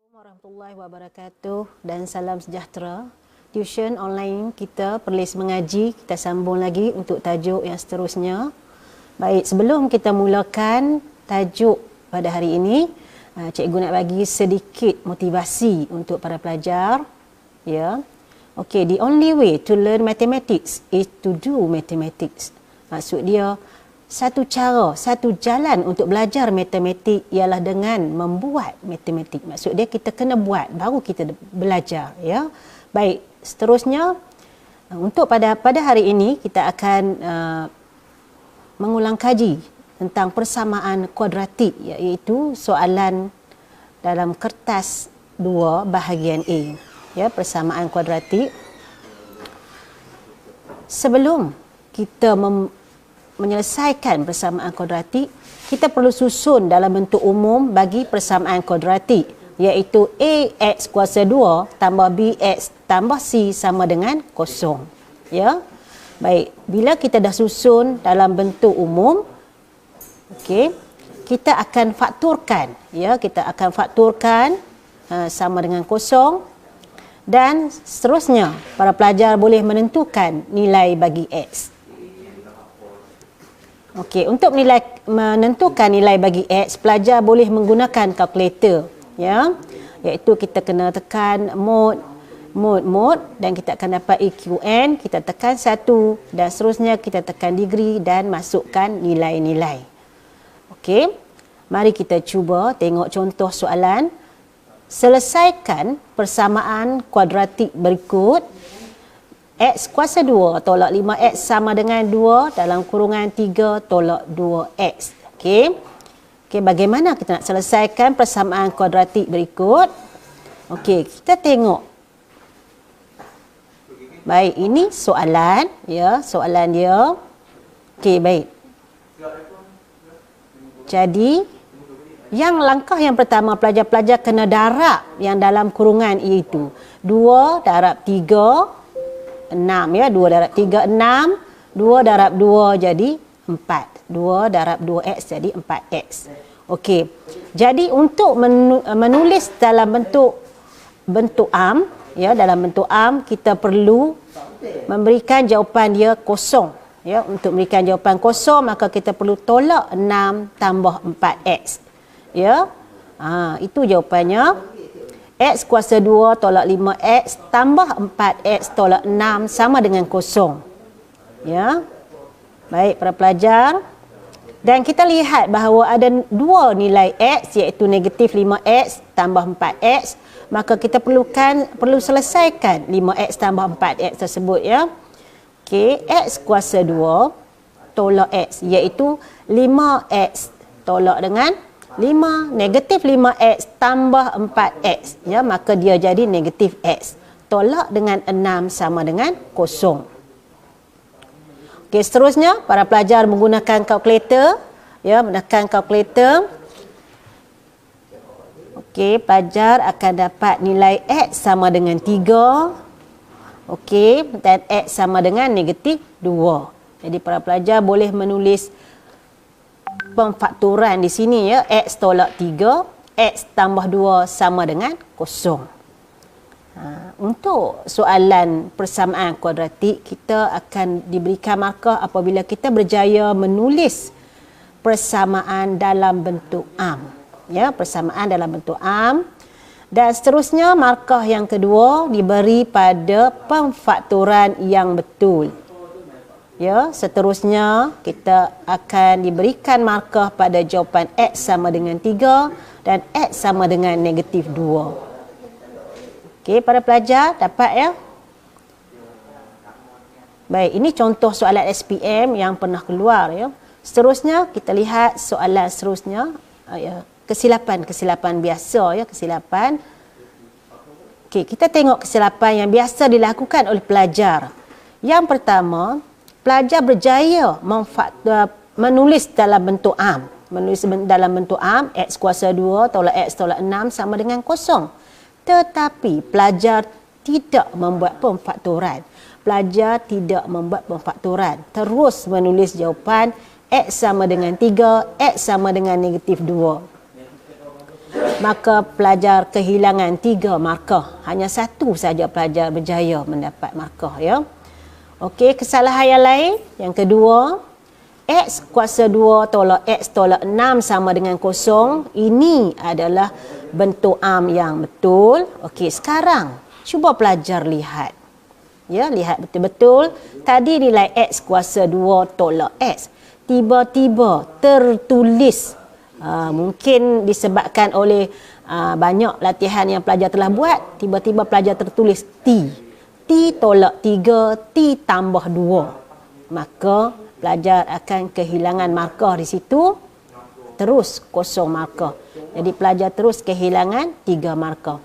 Warahmatullahi wabarakatuh dan salam sejahtera. Tuition online kita Perlis Mengaji, kita sambung lagi untuk tajuk yang seterusnya. Baik, sebelum kita mulakan tajuk pada hari ini, cikgu nak bagi sedikit motivasi untuk para pelajar. Ya. Okay, the only way to learn mathematics is to do mathematics. Maksud dia, satu cara, satu jalan untuk belajar matematik ialah dengan membuat matematik. Maksud dia kita kena buat, baru kita belajar. Ya. Baik, seterusnya untuk pada hari ini kita akan mengulang kaji tentang persamaan kuadratik, iaitu soalan dalam kertas 2 bahagian A. Ya, persamaan kuadratik. Sebelum kita menyelesaikan persamaan kuadratik, kita perlu susun dalam bentuk umum bagi persamaan kuadratik, iaitu AX kuasa 2 tambah BX tambah C sama dengan kosong. Ya. Baik, bila kita dah susun dalam bentuk umum, okey, kita akan fakturkan, ya, kita akan fakturkan sama dengan kosong, dan seterusnya para pelajar boleh menentukan nilai bagi X. Okey, untuk menentukan nilai bagi X, pelajar boleh menggunakan kalkulator, ya. Iaitu kita kena tekan mode dan kita akan dapat EQN, kita tekan 1 dan seterusnya kita tekan degree dan masukkan nilai-nilai. Okey. Mari kita cuba tengok contoh soalan. Selesaikan persamaan kuadratik berikut. X kuasa 2 tolak 5X sama dengan 2 dalam kurungan 3 tolak 2X. Okey. Okey, bagaimana kita nak selesaikan persamaan kuadratik berikut? Okey, kita tengok. Baik, ini soalan, ya, soalan dia. Okey, baik. Jadi, langkah yang pertama pelajar-pelajar kena darab yang dalam kurungan iaitu 2 darab 3 6, ya, 2 darab 3 6, 2 darab 2 jadi 4, 2 darab 2x jadi 4x. Okey. Jadi untuk menulis dalam bentuk am, ya, dalam bentuk am kita perlu memberikan jawapan dia kosong, ya. Untuk memberikan jawapan kosong maka kita perlu tolak 6 tambah 4x, ya. Itu jawapannya. X kuasa 2 tolak 5x tambah 4x tolak 6 sama dengan kosong. Ya. Baik para pelajar. Dan kita lihat bahawa ada dua nilai x, iaitu negatif 5x tambah 4x. Maka kita perlu selesaikan 5x tambah 4x tersebut, ya. Okey, x kuasa 2 tolak x, iaitu 5x tolak dengan 5, negatif 5x tambah 4x, ya, maka dia jadi negatif x. Tolak dengan 6 sama dengan kosong. Okey, seterusnya para pelajar menggunakan kalkulator, ya, menekan kalkulator. Okey, pelajar akan dapat nilai x sama dengan 3. Okey, dan x sama dengan negatif 2. Jadi para pelajar boleh menulis pemfakturan di sini, ya, x tolak 3, x tambah 2 sama dengan kosong. Untuk soalan persamaan kuadratik, kita akan diberikan markah apabila kita berjaya menulis persamaan dalam bentuk am, ya, persamaan dalam bentuk am. Dan seterusnya markah yang kedua diberi pada pemfakturan yang betul. Ya, seterusnya kita akan diberikan markah pada jawapan x sama dengan 3 dan x sama dengan negatif 2. Okey, para pelajar dapat, ya? Baik, ini contoh soalan SPM yang pernah keluar, ya. Seterusnya kita lihat soalan seterusnya, ya, kesilapan biasa, ya, kesilapan. Okey, kita tengok kesilapan yang biasa dilakukan oleh pelajar. Yang pertama, pelajar berjaya menulis dalam bentuk am. Menulis dalam bentuk am, x kuasa 2 tolak x tolak 6 sama dengan kosong. Tetapi pelajar tidak membuat pemfakturan. Pelajar tidak membuat pemfakturan. Terus menulis jawapan x sama dengan 3, x sama dengan negatif 2. maka pelajar kehilangan 3 markah. Hanya satu saja pelajar berjaya mendapat markah, ya. Okey, kesalahan yang lain. Yang kedua, X kuasa 2 tolak X tolak 6 sama dengan kosong. Ini adalah bentuk am yang betul. Okey, sekarang cuba pelajar lihat. Ya, lihat betul-betul. Tadi nilai X kuasa 2 tolak X tiba-tiba tertulis. Mungkin disebabkan oleh banyak latihan yang pelajar telah buat, tiba-tiba pelajar tertulis T. T tolak 3, T tambah 2. Maka pelajar akan kehilangan markah di situ, terus kosong markah. Jadi pelajar terus kehilangan 3 markah.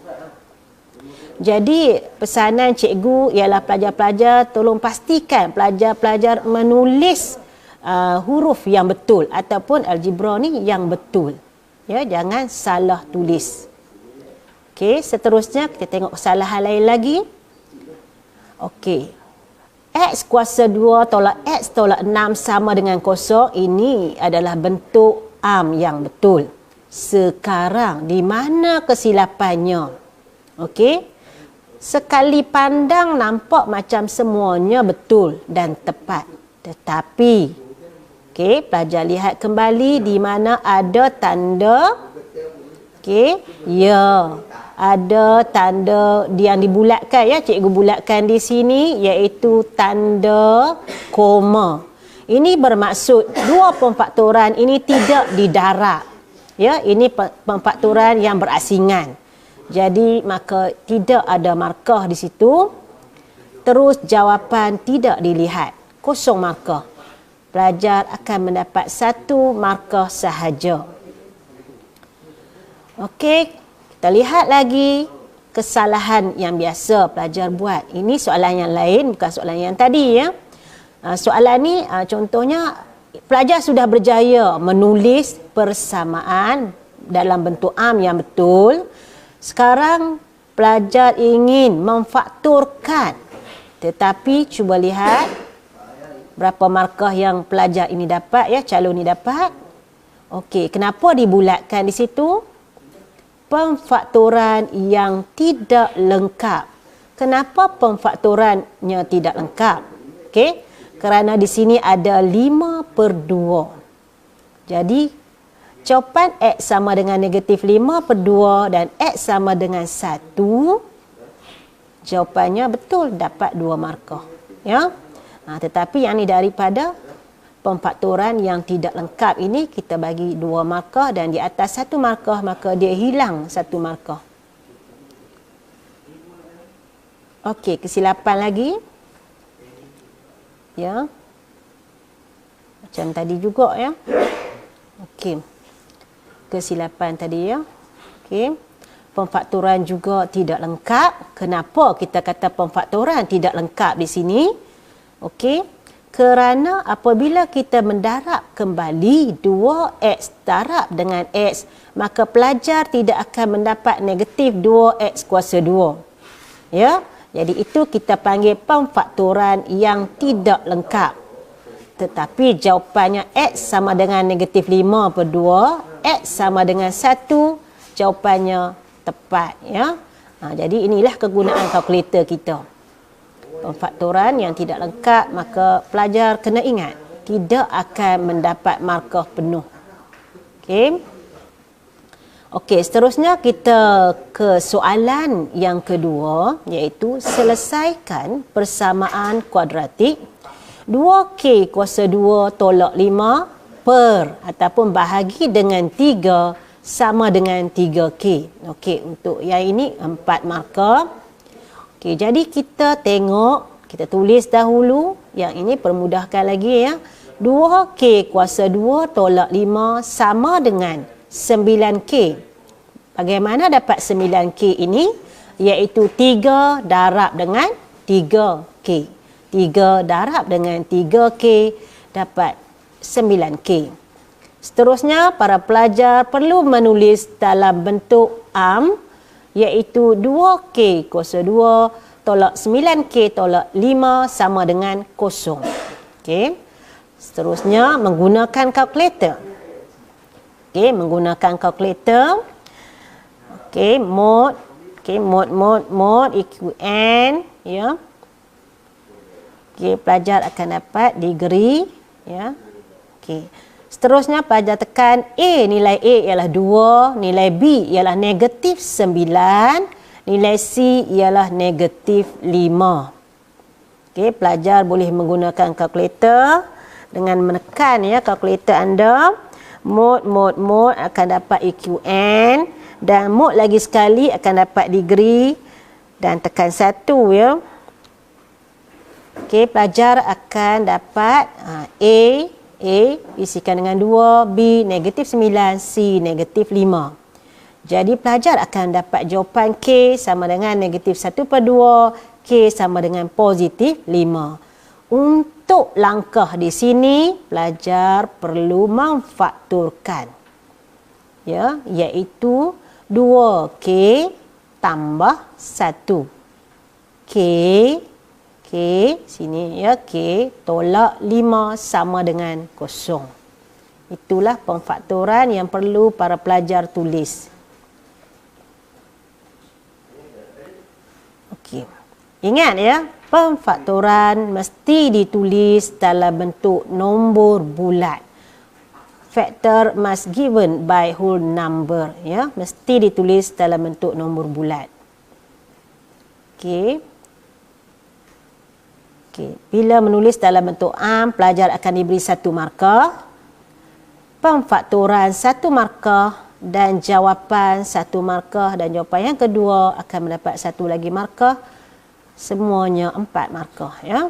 Jadi pesanan cikgu ialah pelajar-pelajar tolong pastikan pelajar-pelajar menulis huruf yang betul ataupun algebra ni yang betul. Ya, jangan salah tulis. Okey, seterusnya kita tengok kesalahan lain lagi. Okey. X kuasa 2 tolak X tolak 6 sama dengan kosong. Ini adalah bentuk am yang betul. Sekarang, di mana kesilapannya? Okey. Sekali pandang nampak macam semuanya betul dan tepat. Tetapi, okey, pelajar lihat kembali di mana ada tanda. Okey, ya. Ada tanda yang dibulatkan, ya, cikgu bulatkan di sini, iaitu tanda koma. Ini bermaksud dua pemfaktoran ini tidak didarab. Ya, ini pemfaktoran yang berasingan. Jadi maka tidak ada markah di situ. Terus jawapan tidak dilihat, kosong markah. Pelajar akan mendapat 1 markah sahaja. Okey. Kita lihat lagi kesalahan yang biasa pelajar buat. Ini soalan yang lain, bukan soalan yang tadi, ya. Soalan ni contohnya pelajar sudah berjaya menulis persamaan dalam bentuk am yang betul. Sekarang pelajar ingin memfaktorkan. Tetapi cuba lihat berapa markah yang pelajar ini dapat, ya, calon ini dapat. Okey, kenapa dibulatkan di situ? Pemfaktoran yang tidak lengkap. Kenapa pemfaktorannya tidak lengkap? Okey, kerana di sini ada 5/2. Jadi, jawapan X sama dengan negatif 5/2 dan X sama dengan 1. Jawapannya betul, dapat 2 markah. Ya? Tetapi yang ini daripada pemfaktoran yang tidak lengkap ini kita bagi 2 markah dan di atas 1 markah maka dia hilang 1 markah. Okey, kesilapan lagi. Ya. Macam tadi juga, ya. Okey. Kesilapan tadi, ya. Okey. Pemfaktoran juga tidak lengkap. Kenapa kita kata pemfaktoran tidak lengkap di sini? Okey. Kerana apabila kita mendarab kembali 2x darab dengan x, maka pelajar tidak akan mendapat negatif 2x kuasa 2. Ya, jadi itu kita panggil pemfaktoran yang tidak lengkap. Tetapi jawapannya x sama dengan negatif 5/2, x sama dengan 1, jawapannya tepat. Ya. Jadi inilah kegunaan kalkulator kita. Pemfaktoran yang tidak lengkap, maka pelajar kena ingat tidak akan mendapat markah penuh. Okey. Okey, seterusnya kita ke soalan yang kedua, iaitu selesaikan persamaan kuadratik 2k kuasa 2 tolak 5 per ataupun bahagi dengan 3 sama dengan 3k. Okey, untuk yang ini 4 markah. Okey, jadi kita tengok, kita tulis dahulu. Yang ini permudahkan lagi, ya. 2k kuasa 2 tolak 5 sama dengan 9k. Bagaimana dapat 9k ini? Iaitu 3 darab dengan 3k. 3 darab dengan 3k dapat 9k. Seterusnya, para pelajar perlu menulis dalam bentuk am, iaitu 2k kuasa 2 tolak 9k tolak 5 sama dengan 0. Okey. Seterusnya menggunakan kalkulator. Okey, menggunakan kalkulator. Okey, mod. Okey, mod EQN, ya. Okey, pelajar akan dapat degree, ya. Okey. Seterusnya pelajar tekan A, nilai A ialah 2, nilai B ialah negatif 9, nilai C ialah negatif 5. Okey, pelajar boleh menggunakan kalkulator dengan menekan ya kalkulator anda. Mod akan dapat EQN dan mod lagi sekali akan dapat degree dan tekan 1 ya. Okey, pelajar akan dapat A isikan dengan 2, B negatif 9, C negatif 5. Jadi pelajar akan dapat jawapan K sama dengan negatif 1/2, K sama dengan positif 5. Untuk langkah di sini, pelajar perlu memfakturkan. Ya, iaitu 2K tambah 1. K sini ya, K tolak 5 sama dengan 0. Itulah pemfakturan yang perlu para pelajar tulis. Okey. Ingat ya, pemfakturan mesti ditulis dalam bentuk nombor bulat. Factor must given by whole number ya, mesti ditulis dalam bentuk nombor bulat. Okey. Bila menulis dalam bentuk am, pelajar akan diberi 1 markah. Pemfakturan 1 markah dan jawapan 1 markah dan jawapan yang kedua akan mendapat 1 lagi markah. Semuanya 4 markah ya.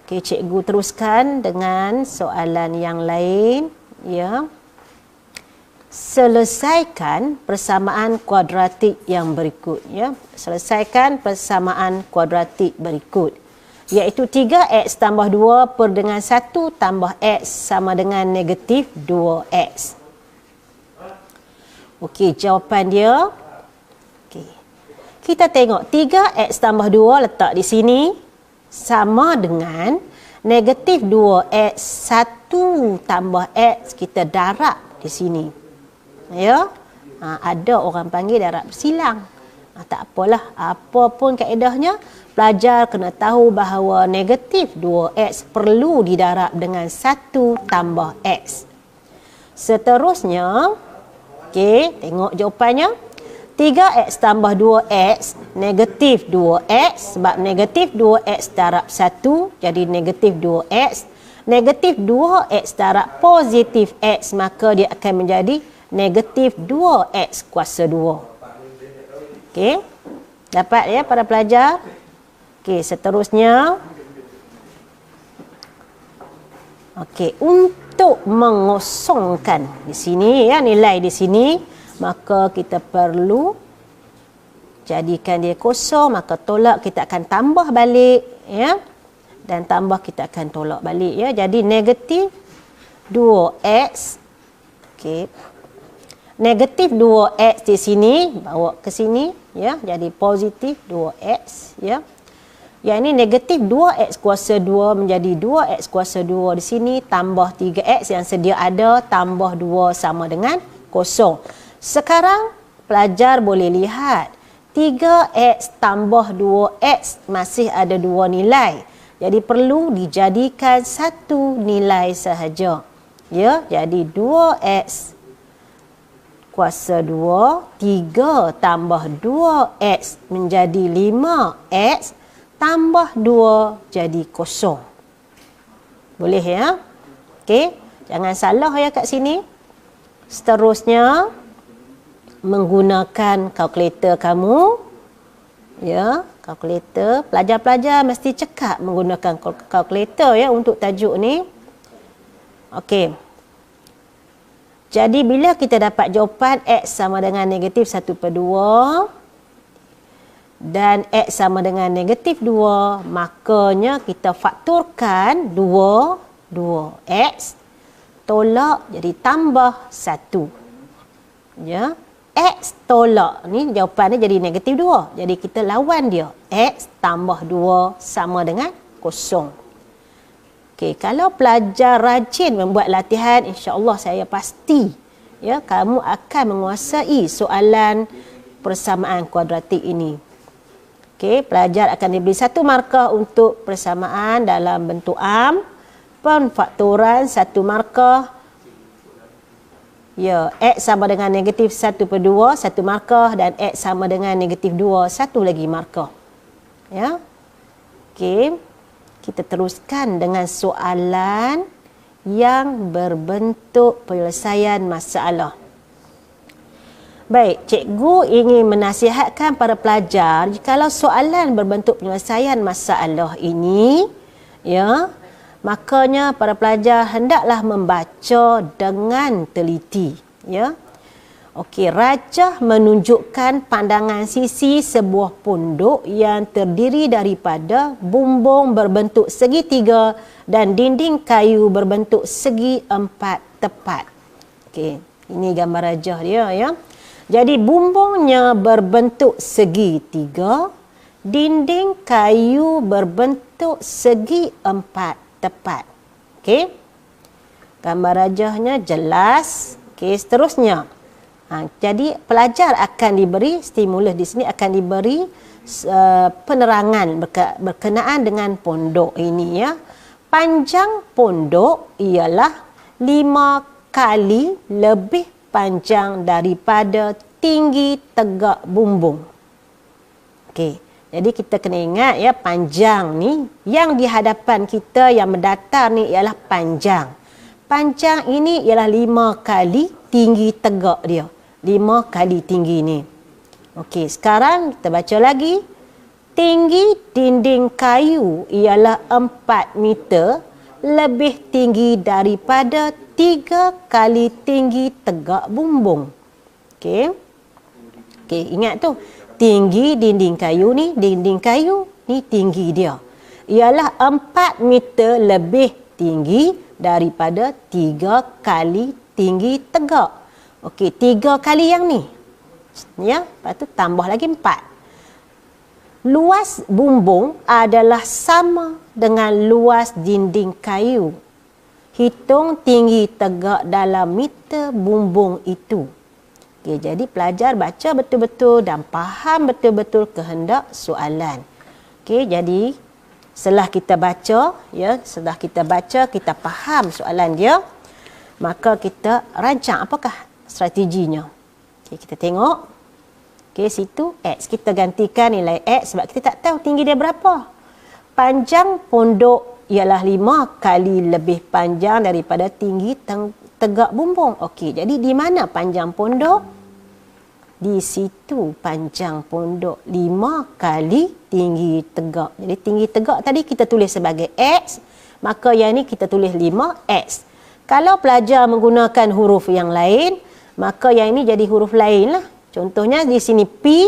Okey, cikgu teruskan dengan soalan yang lain ya. Selesaikan persamaan kuadratik yang berikut ya. Selesaikan persamaan kuadratik berikut, iaitu 3x tambah 2 per dengan 1 tambah x sama dengan negatif 2x. Okey, jawapan dia. Okey. Kita tengok 3x tambah 2 letak di sini sama dengan negatif 2x 1 tambah x kita darab di sini. Ya. Ada orang panggil darab bersilang. Tak apalah, apa pun kaedahnya, pelajar kena tahu bahawa negatif 2x perlu didarab dengan 1 tambah x. Seterusnya, okey, tengok jawapannya. 3x tambah 2x negatif 2x, sebab negatif 2x darab 1 jadi negatif 2x. Negatif 2x darab positif x, maka dia akan menjadi negatif 2x kuasa 2. Okey, dapat ya para pelajar? Okey, seterusnya. Okey, untuk mengosongkan di sini ya, nilai di sini, maka kita perlu jadikan dia kosong, maka tolak kita akan tambah balik ya. Dan tambah kita akan tolak balik ya. Jadi negatif 2x. Okey. Negatif 2x di sini bawa ke sini ya, jadi positif 2x ya. Yang ini negatif 2x kuasa 2 menjadi 2x kuasa 2 di sini tambah 3x yang sedia ada tambah 2 sama dengan 0. Sekarang pelajar boleh lihat 3x tambah 2x masih ada 2 nilai. Jadi perlu dijadikan 1 nilai sahaja. Ya, jadi 2x kuasa 2, 3 tambah 2x menjadi 5x tambah 2 jadi 0. Boleh ya? Okey, jangan salah ya kat sini. Seterusnya menggunakan kalkulator kamu. Ya, kalkulator. Pelajar-pelajar mesti cekap menggunakan kalkulator ya untuk tajuk ni. Okey. Jadi bila kita dapat jawapan x sama dengan negatif 1/2 dan x sama dengan negatif 2, makanya kita fakturkan 2x tolak jadi tambah 1. Ya. X tolak ni jawapan dia jadi negatif 2. Jadi kita lawan dia. X tambah 2 sama dengan 0. Okey, kalau pelajar rajin membuat latihan, insya-Allah saya pasti ya, kamu akan menguasai soalan persamaan kuadratik ini. Okey, pelajar akan diberi 1 markah untuk persamaan dalam bentuk am, penfaktoran 1 markah. Ya, X sama dengan negatif 1/2, 1 markah, dan X sama dengan negatif 2, 1 lagi markah. Ya. Okey. Kita teruskan dengan soalan yang berbentuk penyelesaian masalah. Baik, cikgu ingin menasihatkan para pelajar, jikalau soalan berbentuk penyelesaian masalah ini, ya, makanya para pelajar hendaklah membaca dengan teliti, ya. Okey, rajah menunjukkan pandangan sisi sebuah pondok yang terdiri daripada bumbung berbentuk segitiga dan dinding kayu berbentuk segi 4 tepat. Okey, ini gambar rajah dia, ya. Jadi bumbungnya berbentuk segitiga, dinding kayu berbentuk segi 4 tepat. Okey. Gambar rajahnya jelas. Okey, seterusnya. Jadi pelajar akan diberi stimulus di sini, akan diberi penerangan berkenaan dengan pondok ini, ya. Panjang pondok ialah 5 kali lebih panjang daripada tinggi tegak bumbung. Okey. Jadi kita kena ingat, ya, panjang ni yang di hadapan kita yang mendatar ni ialah panjang. Panjang ini ialah 5 kali tinggi tegak dia. 5 kali tinggi ni. Okey, sekarang kita baca lagi. Tinggi dinding kayu ialah 4 meter lebih tinggi daripada 3 kali tinggi tegak bumbung. Okey. Okey, ingat tu. Tinggi dinding kayu ni, tinggi dia ialah 4 meter lebih tinggi daripada 3 kali tinggi tegak. Okey, 3 kali yang ni. Ya, lepas tu tambah lagi 4. Luas bumbung adalah sama dengan luas dinding kayu. Hitung tinggi tegak dalam meter bumbung itu. Okey, jadi pelajar baca betul-betul dan faham betul-betul kehendak soalan. Okey, jadi setelah kita baca, ya, kita faham soalan dia, maka kita rancang apakah strateginya. Okey, kita tengok. Okey, situ X. Kita gantikan nilai X sebab kita tak tahu tinggi dia berapa. Panjang pondok ialah 5 kali lebih panjang daripada tinggi tegak bumbung. Okey, jadi di mana panjang pondok? Di situ panjang pondok 5 kali tinggi tegak. Jadi tinggi tegak tadi kita tulis sebagai X, maka yang ni kita tulis 5X. Kalau pelajar menggunakan huruf yang lain, maka yang ini jadi huruf lain lah. Contohnya di sini P,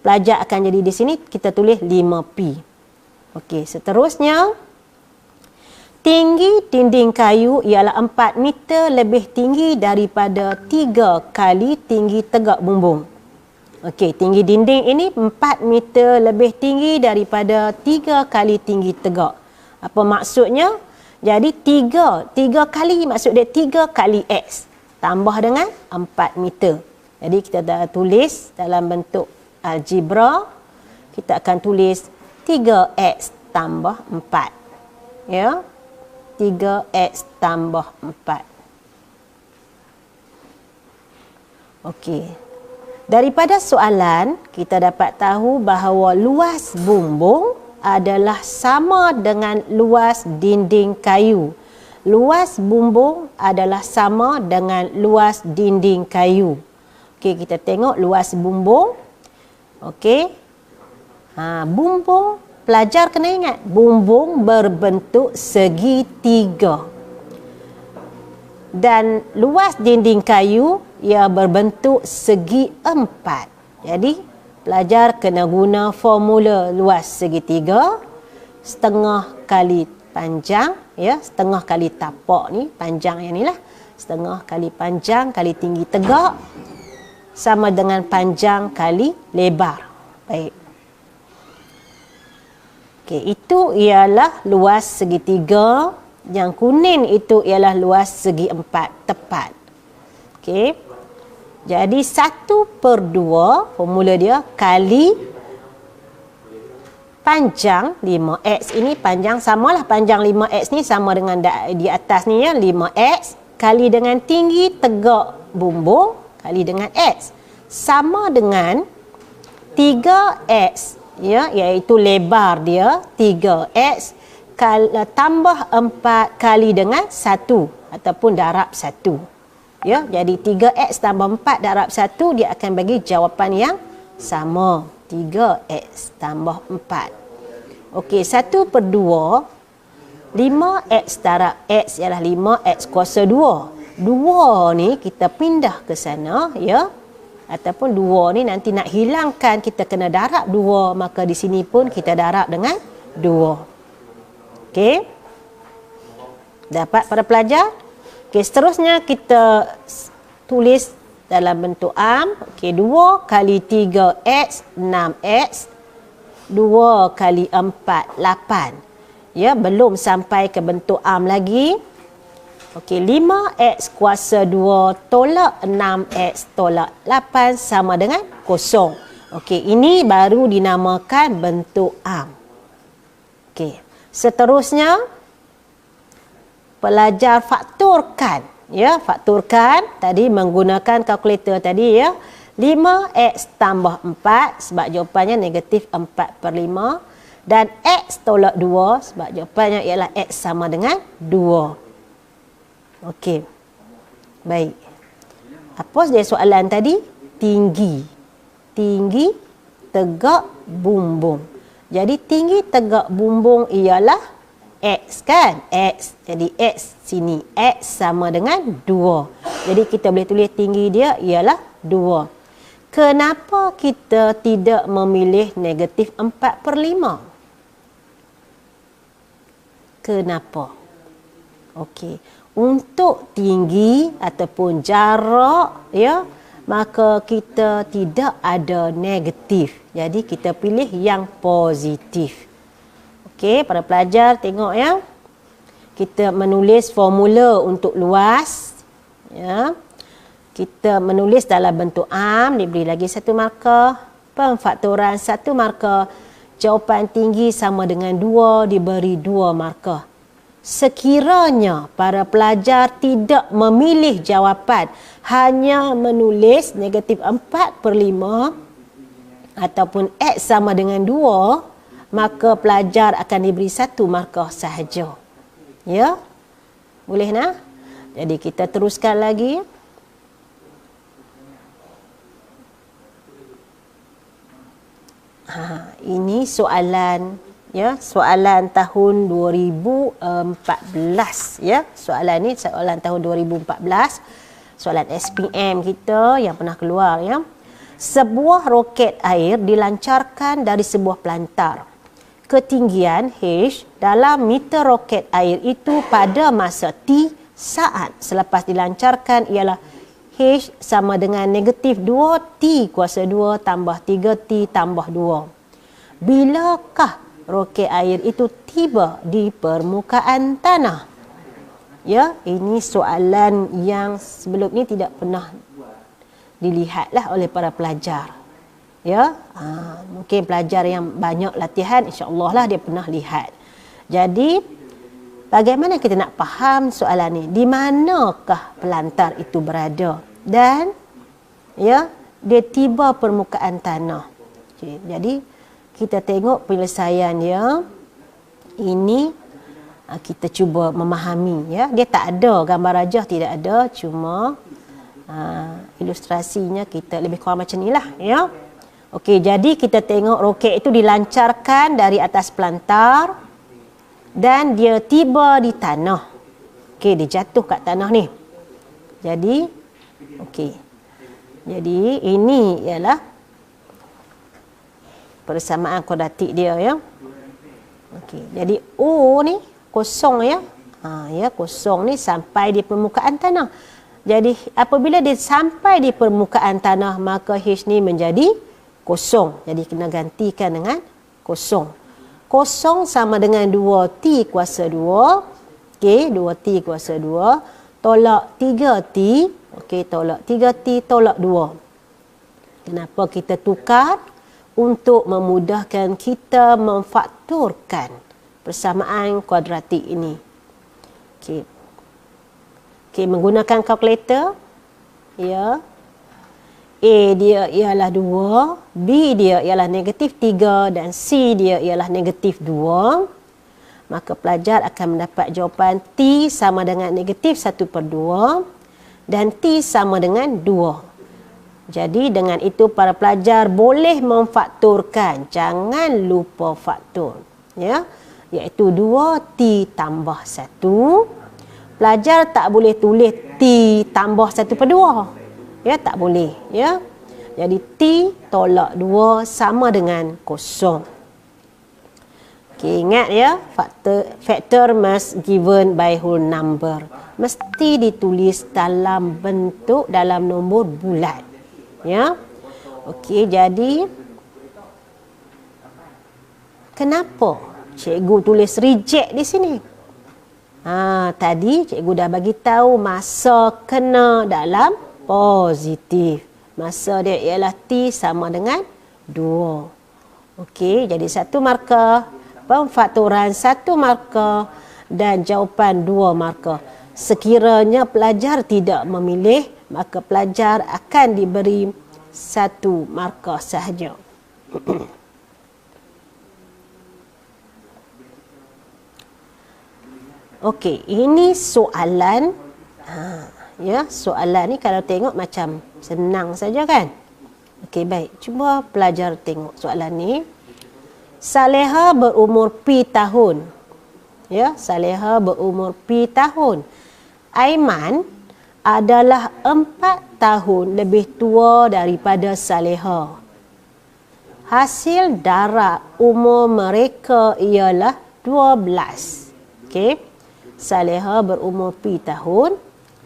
pelajar akan jadi di sini kita tulis 5P. Okey, seterusnya. Tinggi dinding kayu ialah 4 meter lebih tinggi daripada 3 kali tinggi tegak bumbung. Okey, tinggi dinding ini 4 meter lebih tinggi daripada 3 kali tinggi tegak. Apa maksudnya? Jadi 3 kali, maksud dia 3 kali X. Tambah dengan 4 meter. Jadi kita dah tulis dalam bentuk algebra. Kita akan tulis 3X tambah 4. Ya. 3X tambah 4. Okey. Daripada soalan, kita dapat tahu bahawa luas bumbung adalah sama dengan luas dinding kayu. Luas bumbung adalah sama dengan luas dinding kayu. Okey, kita tengok luas bumbung. Okey. Bumbung, pelajar kena ingat, bumbung berbentuk segitiga. Dan luas dinding kayu ia berbentuk segi 4. Jadi, pelajar kena guna formula luas segitiga, setengah kali panjang, ya, setengah kali tapak ni, panjang yang ni lah, setengah kali panjang kali tinggi tegak sama dengan panjang kali lebar. Baik. Okey, itu ialah luas segitiga, yang kuning itu ialah luas segi 4 tepat. Okey. Jadi 1/2 formula dia kali panjang 5x ini, panjang samalah panjang 5x ni sama dengan di atas ni ya, 5x kali dengan tinggi tegak bumbung kali dengan x sama dengan 3x ya, iaitu lebar dia 3x tambah 4 kali dengan 1 ataupun darab 1. Ya, jadi 3x tambah 4 darab 1 dia akan bagi jawapan yang sama. 3x tambah 4. Okey, 1/2 5x darab x ialah 5x kuasa 2. 2 ni kita pindah ke sana ya. Ataupun 2 ni nanti nak hilangkan kita kena darab 2, maka di sini pun kita darab dengan 2. Okey. Dapat para pelajar? Okey, seterusnya kita tulis dalam bentuk am. Okey, 2 kali 3x 6x, 2 kali 4 8. Ya, belum sampai ke bentuk am lagi. Okey, 5x kuasa 2 tolak 6x tolak 8 sama dengan 0. Okey, ini baru dinamakan bentuk am. Okey, seterusnya pelajar faktorkan ya, faktorkan tadi menggunakan kalkulator tadi ya. 5x tambah 4 sebab jawapannya negatif 4/5 dan x tolak 2 sebab jawapannya ialah x sama dengan 2. Okey. Baik. Apa dia soalan tadi? Tinggi. Tinggi tegak bumbung. Jadi tinggi tegak bumbung ialah x kan? X. Jadi x sini. X sama dengan 2. Jadi kita boleh tulis tinggi dia ialah 2. Kenapa kita tidak memilih negatif 4/5? Kenapa? Okey. Untuk tinggi ataupun jarak ya, maka kita tidak ada negatif. Jadi kita pilih yang positif. Okey, para pelajar tengok ya. Kita menulis formula untuk luas. Ya. Kita menulis dalam bentuk am, diberi lagi 1 markah. Pemfaktoran 1 markah. Jawapan tinggi sama dengan 2 diberi 2 markah. Sekiranya para pelajar tidak memilih jawapan, hanya menulis negatif 4/5 ataupun x sama dengan 2, maka pelajar akan diberi 1 markah sahaja. Ya? Boleh nak? Jadi kita teruskan lagi. Ini soalan ya, soalan tahun 2014 ya. Soalan ni soalan tahun 2014. Soalan SPM kita yang pernah keluar ya. Sebuah roket air dilancarkan dari sebuah pelantar. Ketinggian H dalam meter roket air itu pada masa T saat selepas dilancarkan ialah H sama dengan negatif 2T kuasa 2 tambah 3T tambah 2. Bilakah roket air itu tiba di permukaan tanah? Ya, ini soalan yang sebelum ni tidak pernah dilihatlah oleh para pelajar. Ya, mungkin pelajar yang banyak latihan, insya-Allah lah dia pernah lihat. Jadi, bagaimana kita nak faham soalan ni? Di manakah pelantar itu berada? Dan, ya, dia tiba permukaan tanah. Okay, jadi, kita tengok penyelesaian dia. Ini kita cuba memahami. Ya, dia tak ada gambar rajah, tidak ada, cuma ilustrasinya kita lebih kurang macam ni lah. Ya. Okey, jadi kita tengok roket itu dilancarkan dari atas pelantar dan dia tiba di tanah. Okey, dia jatuh kat tanah ni. Jadi, okey. Jadi, ini ialah persamaan kuadratik dia ya. Okey, jadi O ni kosong ya. Ya, kosong ni sampai di permukaan tanah. Jadi, apabila dia sampai di permukaan tanah, maka H ni menjadi kosong. Jadi kena gantikan dengan kosong. Kosong sama dengan 2T kuasa 2. Okey, 2T kuasa 2 tolak 3T. Okey, tolak 3T tolak 2. Kenapa kita tukar? Untuk memudahkan kita memfakturkan persamaan kuadratik ini. Okey. Okey, menggunakan kalkulator. Ya. A dia ialah 2, B dia ialah negatif 3 dan C dia ialah negatif 2. Maka pelajar akan mendapat jawapan T sama dengan negatif 1/2 dan T sama dengan 2. Jadi dengan itu para pelajar boleh memfakturkan. Jangan lupa faktur. Ya, iaitu 2T tambah 1. Pelajar tak boleh tulis T tambah 1/2. Ya, tak boleh. Ya. Jadi T tolak 2 sama dengan 0. Okay, ingat ya, factor must given by whole number. Mesti ditulis dalam bentuk dalam nombor bulat. Ya. Okey, jadi kenapa cikgu tulis reject di sini? Tadi cikgu dah bagi tahu masa kena dalam positif. Masa dia ialah T sama dengan 2. Okey, jadi 1 markah. Pemfakturan 1 markah dan jawapan 2 markah. Sekiranya pelajar tidak memilih, maka pelajar akan diberi 1 markah sahaja. Okey, ini soalan. Ya, soalan ni kalau tengok macam senang saja kan? Okey, baik. Cuba pelajar tengok soalan ni. Saleha berumur P tahun. Ya, Saleha berumur P tahun. Aiman adalah 4 tahun lebih tua daripada Saleha. Hasil darab umur mereka ialah 12. Okey. Saleha berumur P tahun.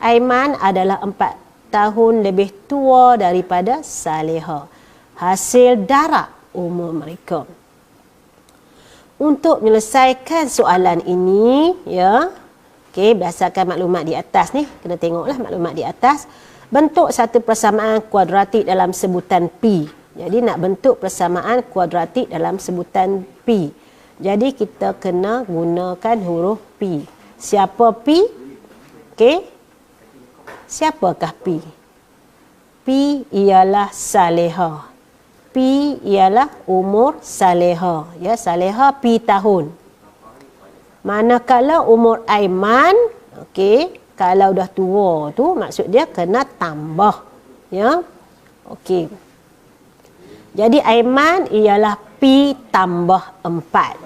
Aiman adalah 4 tahun lebih tua daripada Saleha. Hasil darab umur mereka. Untuk menyelesaikan soalan ini, ya, okey, berdasarkan maklumat di atas ni, kena tengoklah maklumat di atas. Bentuk satu persamaan kuadratik dalam sebutan P. Jadi nak bentuk persamaan kuadratik dalam sebutan P. Jadi kita kena gunakan huruf P. Siapa P? Okey. Siapakah P? P ialah Saleha. P ialah umur Saleha. Ya, Saleha P tahun. Manakala umur Aiman, okey, kalau dah tua tu maksud dia kena tambah. Ya. Okey. Jadi Aiman ialah P tambah 4.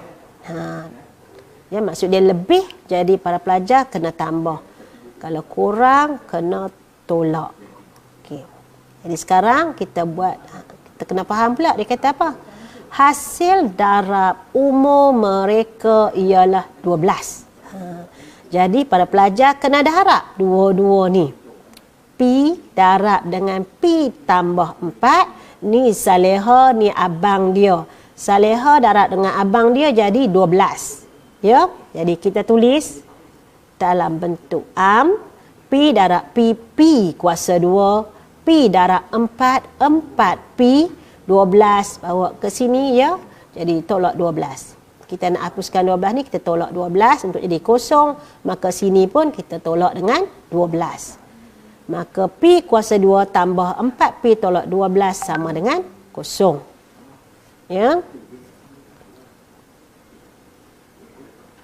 Ya, maksud dia lebih, jadi para pelajar kena tambah. Kalau kurang kena tolak. Okey. Jadi sekarang kita buat, kita kena faham pula dia kata apa. Hasil darab umur mereka ialah 12. Jadi para pelajar kena darab dua-dua ni. P darab dengan P tambah 4. Ni Saleha, ni abang dia. Saleha darab dengan abang dia jadi 12. Ya, jadi kita tulis dalam bentuk P darab P kuasa 2. P darab 4, 4P, 12 bawa ke sini ya. Jadi tolak 12. Kita nak hapuskan 12 ni, kita tolak 12 untuk jadi kosong. Maka sini pun kita tolak dengan 12. Maka P kuasa 2 tambah 4P tolak 12 sama dengan kosong. Ya.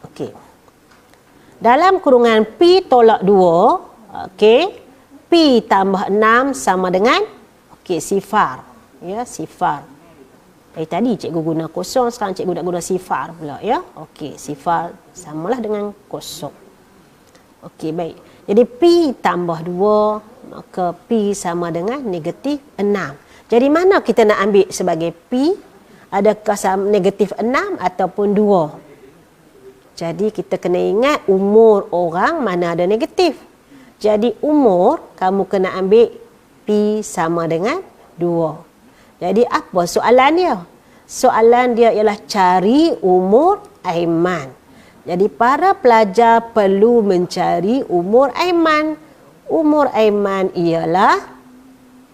Okey. Dalam kurungan P tolak 2, okey. P tambah 6 sama dengan sifar. Ya, sifar. Tadi cikgu guna kosong, sekarang cikgu nak guna sifar pula ya. Okey, sifar samalah dengan kosong. Okey, baik. Jadi P tambah 2, maka P sama dengan negatif 6. Jadi mana kita nak ambil sebagai P? Adakah sama negatif 6 ataupun 2? Jadi kita kena ingat umur orang mana ada negatif. Jadi umur kamu kena ambil P sama dengan 2. Jadi apa soalan dia? Soalan dia ialah cari umur Aiman. Jadi para pelajar perlu mencari umur Aiman. Umur Aiman ialah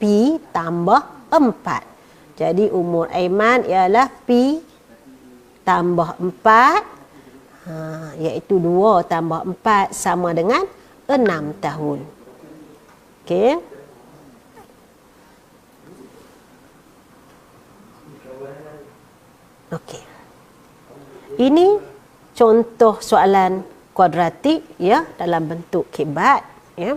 P tambah 4. Jadi umur Aiman ialah P tambah 4, iaitu 2 tambah 4 sama dengan 6 tahun. Okey. Okey. Ini contoh soalan kuadratik ya dalam bentuk kibat ya.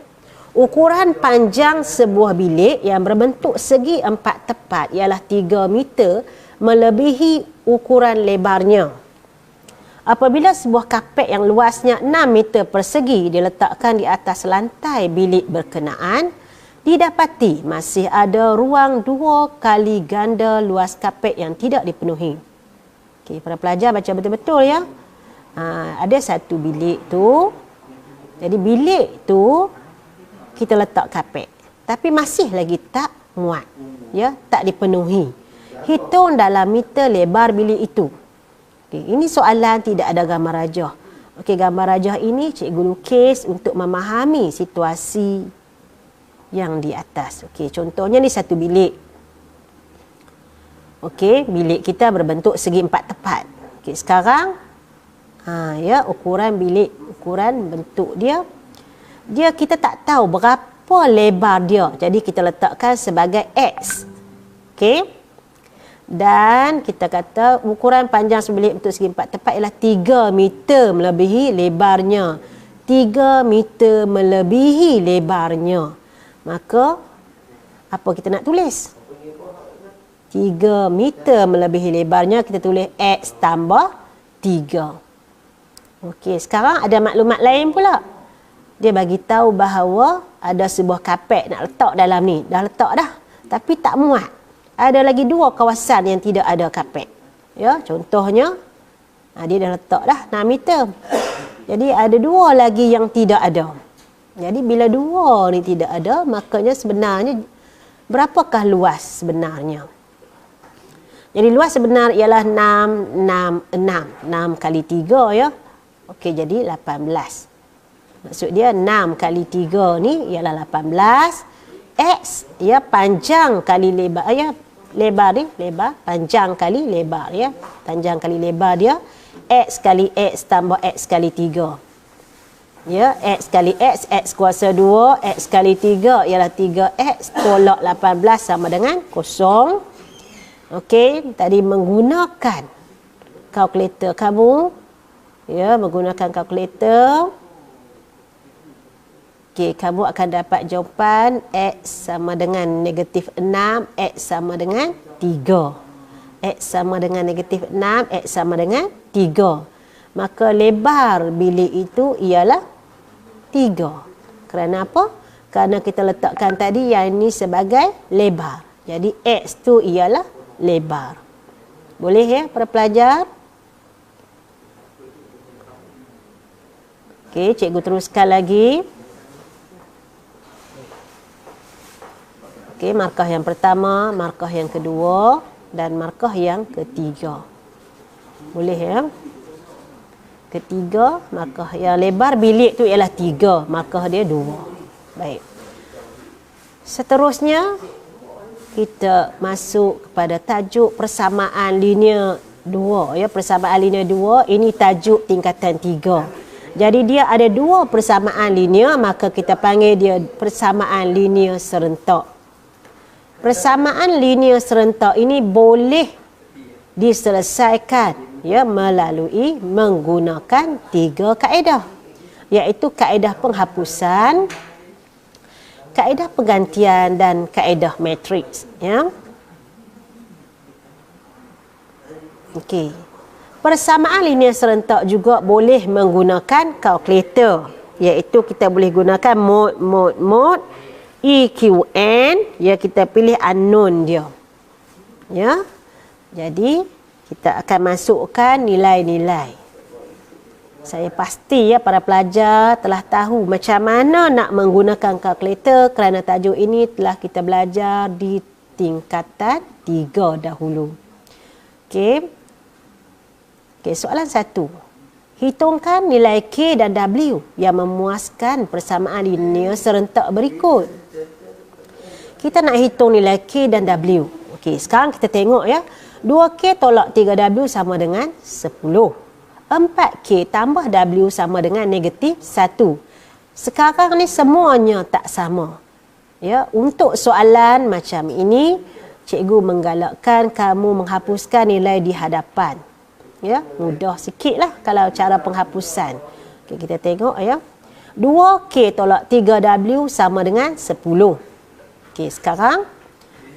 Ukuran panjang sebuah bilik yang berbentuk segi 4 tepat ialah 3 meter melebihi ukuran lebarnya. Apabila sebuah kapet yang luasnya 6 meter persegi diletakkan di atas lantai bilik berkenaan, didapati masih ada ruang 2 kali ganda luas kapet yang tidak dipenuhi. Okey, para pelajar baca betul-betul ya. Ada satu bilik tu. Jadi bilik tu kita letak kapet, tapi masih lagi tak muat, ya, tak dipenuhi. Hitung dalam meter lebar bilik itu. Okay, ini soalan tidak ada gambar rajah. Okey, gambar rajah ini cikgu lukis untuk memahami situasi yang di atas. Okey, contohnya ni satu bilik. Okey, bilik kita berbentuk segi 4 tepat. Okey, sekarang ya, ukuran bilik, ukuran bentuk dia kita tak tahu berapa lebar dia. Jadi kita letakkan sebagai X. Okey. Dan kita kata ukuran panjang sebilik bentuk segi 4 tepat ialah 3 meter melebihi lebarnya. 3 meter melebihi lebarnya. Maka apa kita nak tulis? 3 meter melebihi lebarnya, kita tulis X tambah 3. Okey, sekarang ada maklumat lain pula. Dia bagi tahu bahawa ada sebuah kapet nak letak dalam ni. Dah letak dah, tapi tak muat. Ada lagi 2 kawasan yang tidak ada kapet. Ya, contohnya dia dah letak dah 6 meter. Jadi ada 2 lagi yang tidak ada. Jadi bila 2 ni tidak ada, makanya sebenarnya berapakah luas sebenarnya? Jadi luas sebenar ialah 6 kali 3 ya. Okey, jadi 18. Maksud dia 6 kali 3 ni ialah 18. X ya, panjang kali lebar ya. Lebar ni, lebar, panjang kali lebar ya. Panjang kali lebar dia X kali X tambah X kali 3. Ya, X kali X, X kuasa 2, X kali 3 ialah 3X, tolak 18 sama dengan 0. Okey, tadi menggunakan kalkulator kamu. Ya, menggunakan kalkulator. Okey, kamu akan dapat jawapan X sama dengan negatif 6, X sama dengan 3. X sama dengan negatif 6, X sama dengan 3. Maka lebar bilik itu ialah 3. Kerana apa? Kerana kita letakkan tadi yang ini sebagai lebar. Jadi X tu ialah lebar. Boleh ya para pelajar? Okey, cikgu teruskan lagi. Okey, markah yang pertama, markah yang kedua dan markah yang ketiga. Boleh ya? Ketiga, markah yang lebar bilik tu ialah 3, markah dia 2. Baik. Seterusnya kita masuk kepada tajuk persamaan linear 2 ya, persamaan linear 2 ini tajuk tingkatan 3. Jadi dia ada 2 persamaan linear, maka kita panggil dia persamaan linear serentak. Persamaan linear serentak ini boleh diselesaikan ya melalui menggunakan 3 kaedah, iaitu kaedah penghapusan, kaedah penggantian dan kaedah matriks ya. Okey. Persamaan linear serentak juga boleh menggunakan kalkulator, iaitu kita boleh gunakan mod EQN ya, kita pilih unknown dia. Ya. Jadi kita akan masukkan nilai-nilai. Saya pasti ya para pelajar telah tahu macam mana nak menggunakan kalkulator kerana tajuk ini telah kita belajar di tingkatan 3 dahulu. Okey. Okey, soalan 1. Hitungkan nilai K dan W yang memuaskan persamaan linear serentak berikut. Kita nak hitung nilai K dan W. Okey, sekarang kita tengok ya. 2K tolak 3W sama dengan 10. 4K tambah W sama dengan negatif 1. Sekarang ni semuanya tak sama. Ya, untuk soalan macam ini, cikgu menggalakkan kamu menghapuskan nilai di hadapan. Ya, mudah sikitlah kalau cara penghapusan. Okay, kita tengok ya. 2K tolak 3W sama dengan 10. Okey, sekarang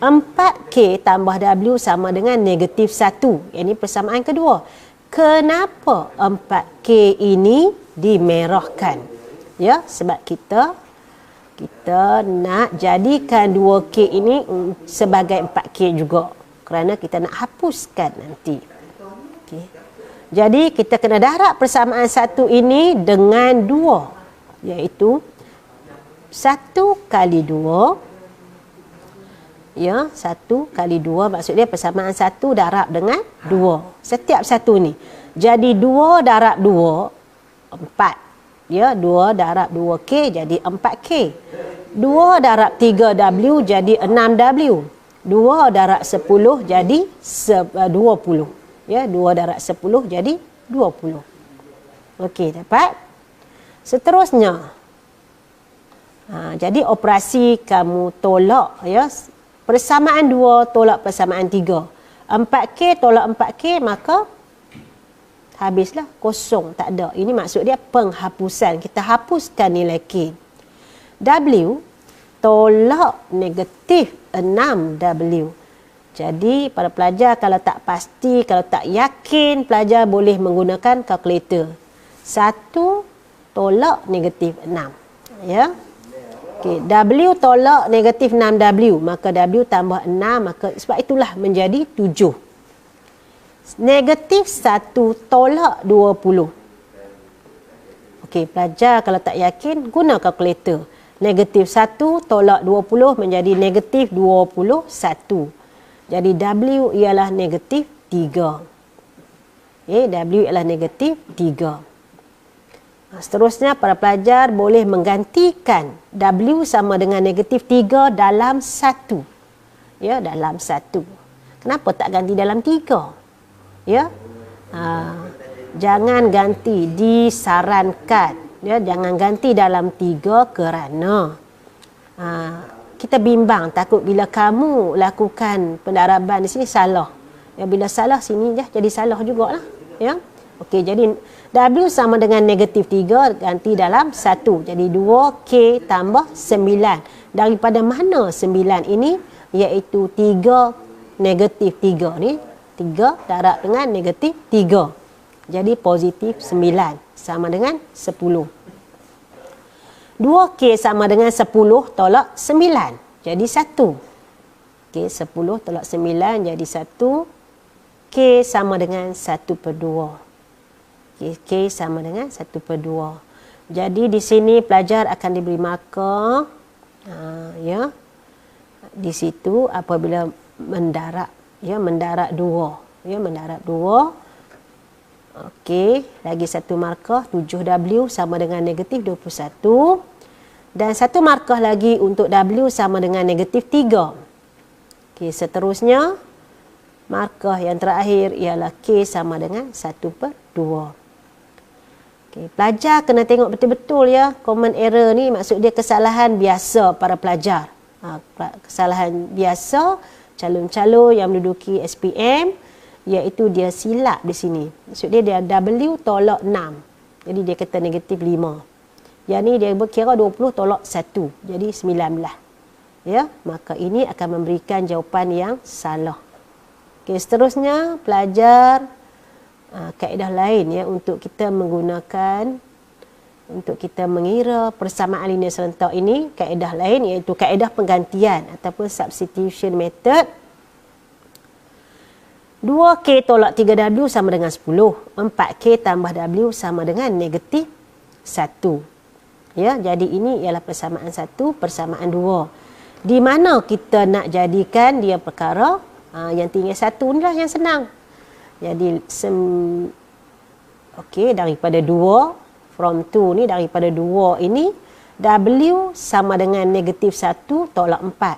4K tambah W sama dengan negatif 1. Ini persamaan kedua. Kenapa 4K ini dimerahkan? Ya, sebab kita nak jadikan 2K ini sebagai 4K juga. Kerana kita nak hapuskan nanti. Okay. Jadi kita kena darab persamaan 1 ini dengan 2. Iaitu 1 kali 2. Ya, 1 kali 2 maksud dia persamaan 1 darab dengan 2. Setiap satu ni. Jadi 2 darab 2, 4. Ya, 2 darab 2K jadi 4K. 2 darab 3W jadi 6W. 2 darab 10 jadi 20. Ya, 2 darab 10 jadi 20. Okey, dapat? Seterusnya. Jadi operasi kamu tolak ya. Persamaan 2 tolak persamaan 3. 4K tolak 4K maka habislah, kosong, tak ada. Ini maksud dia penghapusan. Kita hapuskan nilai K. W tolak negatif 6W. Jadi para pelajar kalau tak pasti, kalau tak yakin, pelajar boleh menggunakan kalkulator. 1 tolak negatif 6. Ya. Okey, W tolak negatif 6W, maka W tambah 6, maka sebab itulah menjadi 7. Negatif 1 tolak 20. Okey, pelajar kalau tak yakin, guna kalkulator. Negatif 1 tolak 20 menjadi negatif 21. Jadi W ialah negatif 3. W ialah negatif 3. Seterusnya para pelajar boleh menggantikan W sama dengan negatif 3 dalam 1. Ya, dalam 1. Kenapa tak ganti dalam 3? Ya. Jangan ganti, disarankan. Ya, jangan ganti dalam 3 kerana kita bimbang, takut bila kamu lakukan pendaraban di sini salah. Ya, bila salah sini jadi salah jugalah. Ya. Okey, jadi W sama dengan negatif 3 ganti dalam 1. Jadi 2K tambah 9. Daripada mana 9 ini? Iaitu 3 negatif 3 ni. 3 darab dengan negatif 3. Jadi positif 9 sama dengan 10. 2K sama dengan 10 tolak 9. Jadi 1. Okey, 10 tolak 9 jadi 1. K sama dengan 1/2. Okey, K sama dengan 1/2. Jadi di sini pelajar akan diberi markah. Ya. Di situ apabila mendarat. Ya, mendarat 2. Ya, mendarat 2. Okey, lagi satu markah 7W sama dengan negatif 21. Dan satu markah lagi untuk W sama dengan negatif 3. Okey, seterusnya markah yang terakhir ialah K sama dengan 1/2. Okey, pelajar kena tengok betul-betul ya. Common error ni maksud dia kesalahan biasa para pelajar. Kesalahan biasa calon-calon yang menduduki SPM, iaitu dia silap di sini. Maksud dia W tolak 6. Jadi dia kata negatif 5. Yang ni dia berkira 20 tolak 1. Jadi 19. Ya, maka ini akan memberikan jawapan yang salah. Okey, seterusnya pelajar kaedah lain ya untuk kita menggunakan, untuk kita mengira persamaan linear serentak ini. Kaedah lain iaitu kaedah penggantian ataupun substitution method. 2K tolak 3W sama dengan 10. 4K tambah W sama dengan negatif 1. Ya, jadi ini ialah persamaan 1, persamaan 2. Di mana kita nak jadikan dia perkara yang tinggal 1 inilah yang senang. Jadi Okey, daripada 2, from 2 ni, daripada 2 ini, W sama dengan negatif 1 tolak 4.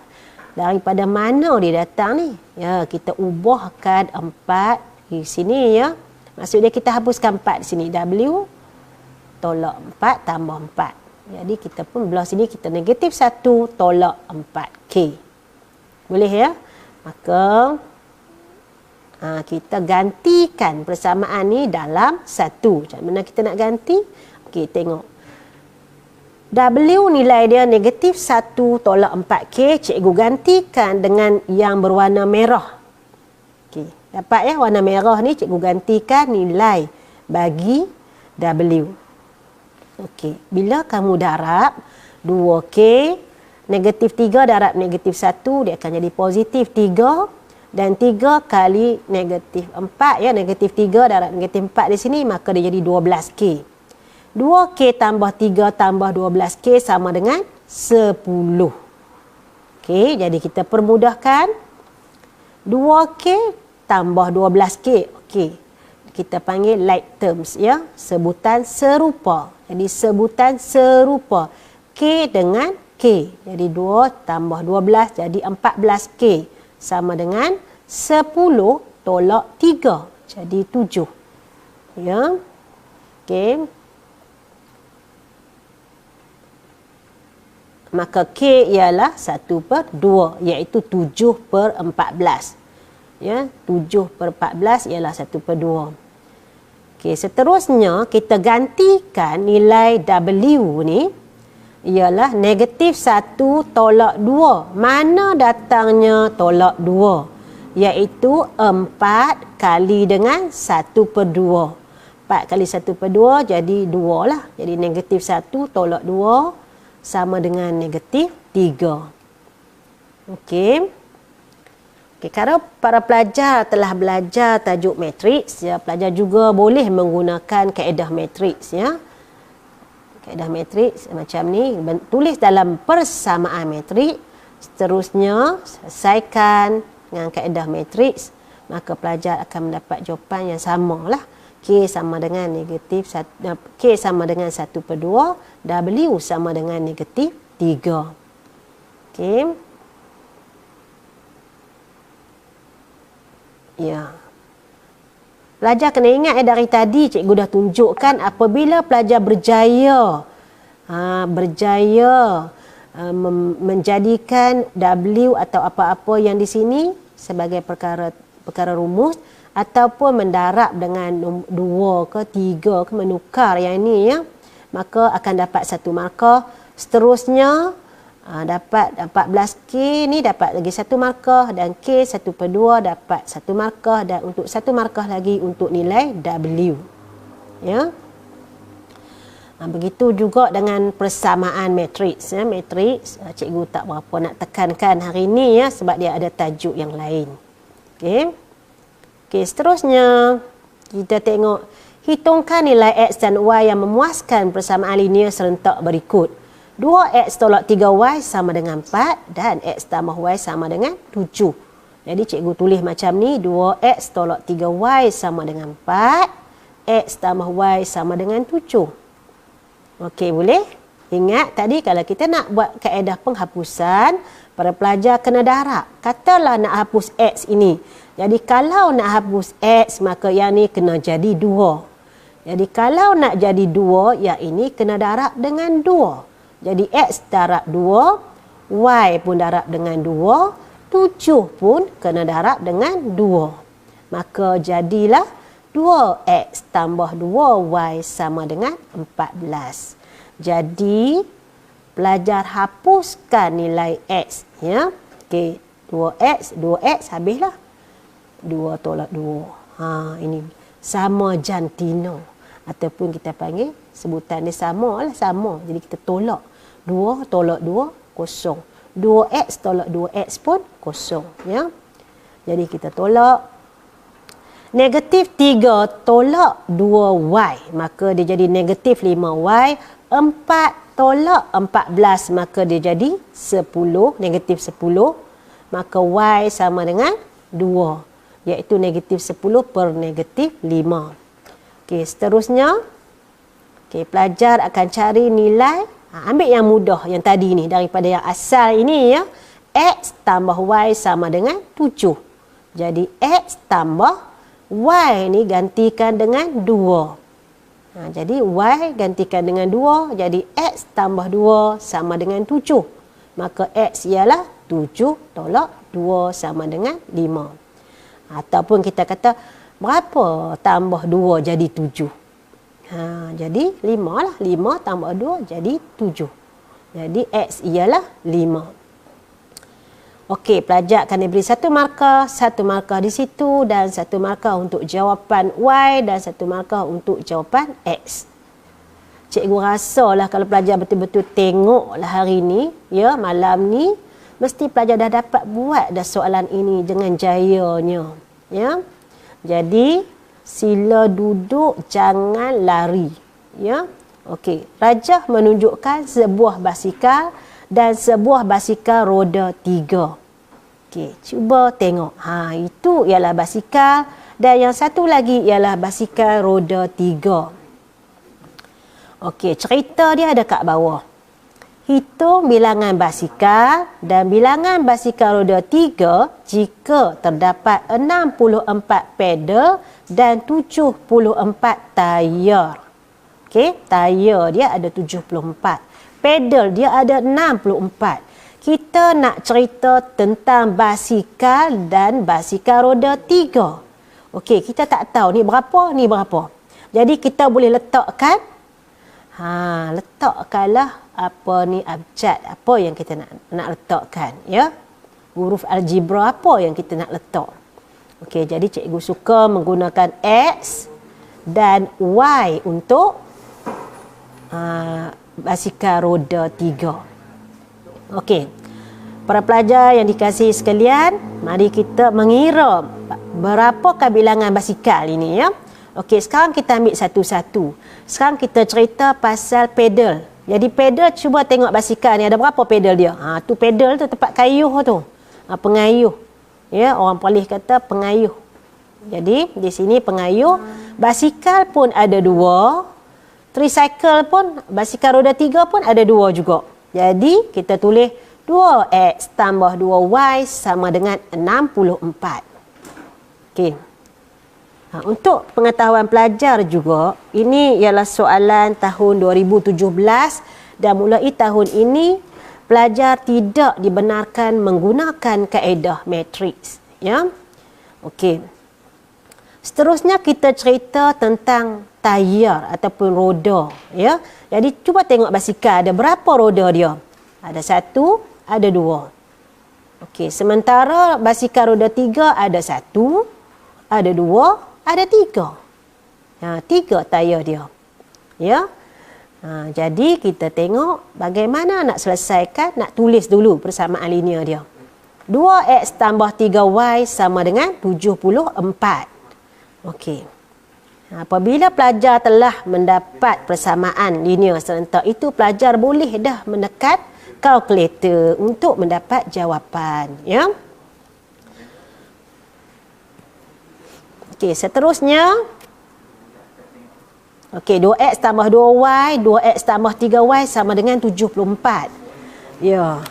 Daripada mana dia datang ni? Ya, kita ubahkan 4 di sini ya. Maksudnya kita hapuskan 4 di sini. W tolak 4 tambah 4. Jadi kita pun belah sini kita negatif 1 tolak 4K. Boleh ya? Maka kita gantikan persamaan ni dalam 1. Macam mana kita nak ganti? Okey, tengok. W nilai dia negatif 1 tolak 4K. Cikgu gantikan dengan yang berwarna merah. Okey, dapat ya warna merah ni cikgu gantikan nilai bagi W. Okey, bila kamu darab 2K, negatif 3 darab negatif 1, dia akan jadi positif 3. Dan 3 kali negatif 4 ya, negatif 3 darab negatif 4 di sini, maka dia jadi 12K. 2K tambah 3 tambah 12K sama dengan 10. Okey, jadi kita permudahkan. 2K tambah 12K. Okey, kita panggil like terms ya, sebutan serupa. Jadi sebutan serupa. K dengan K. Jadi 2 tambah 12 jadi 14K. Sama dengan 10 tolak 3. Jadi 7. Ya. Okey. Maka K ialah 1/2, iaitu 7/14. Ya, 7/14 ialah 1/2. Okey, seterusnya kita gantikan nilai W ni ialah negatif 1 tolak 2. Mana datangnya tolak 2? Iaitu 4 kali dengan 1/2. 4 kali 1/2 jadi 2 lah. Jadi negatif 1 tolak 2 sama dengan negatif 3. Okey. Okey, kalau para pelajar telah belajar tajuk matriks, ya, pelajar juga boleh menggunakan kaedah matriks ya. Kaedah matriks macam ni, tulis dalam persamaan matrik, seterusnya selesaikan dengan kaedah matriks, maka pelajar akan mendapat jawapan yang samalah. K sama dengan negatif K sama dengan 1/2, W sama dengan negatif 3. Okey. Ya. Pelajar kena ingat dari tadi cikgu dah tunjukkan apabila pelajar berjaya menjadikan W atau apa-apa yang di sini sebagai perkara rumus, ataupun mendarab dengan 2 ke 3 ke, menukar yang ini ya, maka akan dapat 1 markah. Seterusnya dapat 14K ni dapat lagi 1 markah, dan K 1/2 dapat 1 markah, dan untuk 1 markah lagi untuk nilai W. Ya. Begitu juga dengan persamaan matriks ya. Matriks cikgu tak berapa nak tekankan hari ini ya, sebab dia ada tajuk yang lain. Okey. Okey, seterusnya kita tengok hitungkan nilai X dan Y yang memuaskan persamaan linear serentak berikut. 2X tolak 3Y sama dengan 4 dan X tambah Y sama dengan 7. Jadi cikgu tulis macam ni, 2X tolak 3Y sama dengan 4, X tambah Y sama dengan 7. Okey, boleh? Ingat tadi kalau kita nak buat kaedah penghapusan, para pelajar kena darab. Katalah nak hapus X ini. Jadi kalau nak hapus X, maka yang ni kena jadi 2. Jadi kalau nak jadi 2, yang ini kena darab dengan 2. Jadi X darab 2, Y pun darab dengan 2, 7 pun kena darab dengan 2. Maka jadilah 2X tambah 2Y sama dengan 14. Jadi, pelajar hapuskan nilai X. Ya. Okey, 2X habislah. 2 tolak 2. Ini sama jantina. Ataupun kita panggil sebutan dia sama lah, sama. Jadi kita tolak. 2 tolak 2, kosong. 2X tolak 2X pun kosong. Ya. Jadi kita tolak. Negatif 3 tolak 2Y. Maka dia jadi negatif 5Y. 4 tolak 14. Maka dia jadi 10. Negatif 10. Maka Y sama dengan 2. Iaitu negatif 10 per negatif 5. Okey, seterusnya. Okey, pelajar akan cari nilai. Ambil yang mudah yang tadi ni daripada yang asal ini ya. X tambah Y sama dengan 7. Jadi X tambah Y ni gantikan dengan 2. Jadi Y gantikan dengan 2. Jadi X tambah 2 sama dengan 7. Maka X ialah 7 tolak 2 sama dengan 5. Ataupun kita kata berapa tambah 2 jadi 7? Jadi 5 lah. 5 tambah 2 jadi 7. Jadi X ialah 5. Okey, pelajar akan diberi 1 markah di situ dan 1 markah untuk jawapan Y dan 1 markah untuk jawapan X. Cikgu rasalah kalau pelajar betul-betul tengoklah hari ni, ya, malam ni, mesti pelajar dah dapat buat dah soalan ini dengan jayanya, ya. Jadi sila duduk, jangan lari, ya. Okey, Rajah menunjukkan sebuah basikal dan sebuah basikal roda 3. Okey, cuba tengok. Itu ialah basikal dan yang satu lagi ialah basikal roda 3. Okey, cerita dia ada kat bawah. Hitung bilangan basikal dan bilangan basikal roda 3 jika terdapat 64 pedal dan 74 tayar. Okey, tayar dia ada 74. Pedal dia ada 64. Kita nak cerita tentang basikal dan basikal roda 3. Okey, kita tak tahu ni berapa. Jadi kita boleh letakkan, letakkanlah apa ni abjad, apa yang kita nak letakkan, ya. Huruf algebra apa yang kita nak letak. Okey, jadi cikgu suka menggunakan X dan Y untuk basikal roda 3. Okey. Para pelajar yang dikasihi sekalian, mari kita mengira berapakah bilangan basikal ini, ya. Okey, sekarang kita ambil satu-satu. Sekarang kita cerita pasal pedal. Jadi pedal, cuba tengok basikal ni ada berapa pedal dia. Tu pedal tu tempat kayuh tu. Pengayuh. Ya, orang Perlis kata pengayuh. Jadi di sini pengayuh. Basikal pun ada 2. Tricycle pun, basikal roda 3 pun ada 2 juga. Jadi, kita tulis 2X tambah 2Y sama dengan 64. Okey. Untuk pengetahuan pelajar juga, ini ialah soalan tahun 2017 dan mulai tahun ini, pelajar tidak dibenarkan menggunakan kaedah matriks. Ya? Okey. Seterusnya kita cerita tentang tayar ataupun roda, ya. Jadi cuba tengok basikal ada berapa roda dia? Ada 1, ada 2. Okey, sementara basikal roda 3 ada 1, ada 2, ada 3. 3 tayar dia. Ya. Jadi kita tengok bagaimana nak selesaikan, nak tulis dulu persamaan linear dia. 2X tambah 3Y sama dengan 74. Okey. Apabila pelajar telah mendapat persamaan linear serentak itu, pelajar boleh dah menekan kalkulator untuk mendapat jawapan, ya. Okey, seterusnya. Okey, 2X tambah 2Y, 2X tambah 3Y sama dengan 74. Ya.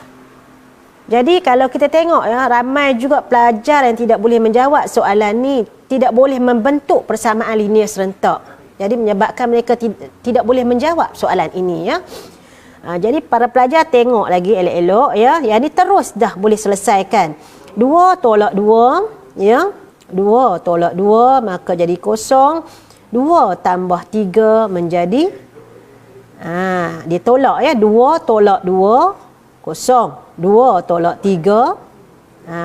Jadi kalau kita tengok, ya, ramai juga pelajar yang tidak boleh menjawab soalan ni, tidak boleh membentuk persamaan linear serentak. Jadi menyebabkan mereka tidak boleh menjawab soalan ini, ya. Jadi para pelajar tengok lagi elok-elok, ya. Yang ni terus dah boleh selesaikan. 2 tolak 2, ya. 2 tolak 2 maka jadi kosong. 2 tambah 3 menjadi dia tolak, ya. 2 tolak 2 kosong. 2 tolak 3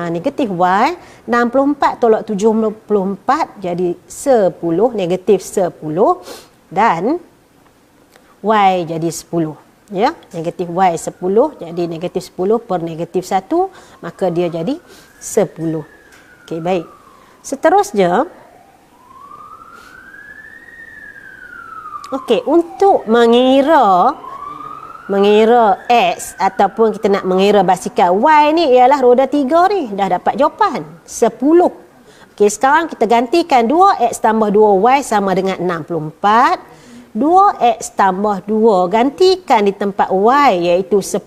negatif Y. 64 tolak 74 jadi 10, negatif 10. Dan Y jadi 10, ya. Negatif Y 10 jadi negatif 10 per negatif 1, maka dia jadi 10. Okey, baik. Seterusnya, okey, untuk mengira X ataupun kita nak mengira basikal Y ni ialah roda 3 ni. Dah dapat jawapan 10. Okey, sekarang kita gantikan 2x tambah 2y sama dengan 64. 2x tambah 2 gantikan di tempat y iaitu 10